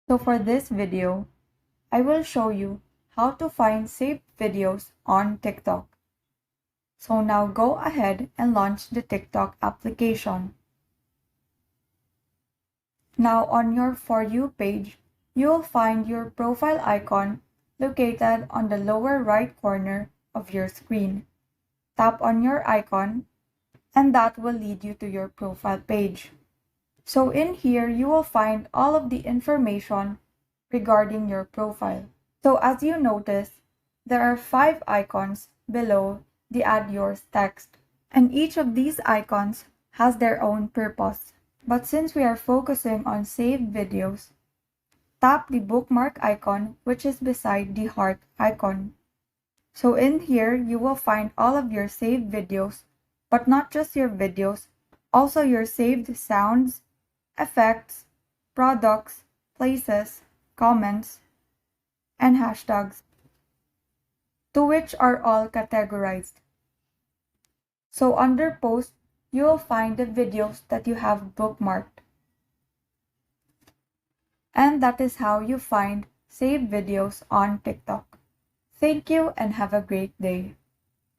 So for this video, I will show you how to find saved videos on TikTok. So now go ahead and launch the TikTok application. Now on your For You page, you will find your profile icon located on the lower right corner of your screen. Tap on your icon and that will lead you to your profile page. So in here, you will find all of the information regarding your profile. So as you notice, there are 5 icons below the Add Yours text, and each of these icons has their own purpose. But since we are focusing on saved videos, tap the bookmark icon which is beside the heart icon. So in here, you will find all of your saved videos, but not just your videos, also your saved sounds, effects, products, places, comments, and hashtags, to which are all categorized. So under post, you will find the videos that you have bookmarked. And that is how you find saved videos on TikTok. Thank you and have a great day.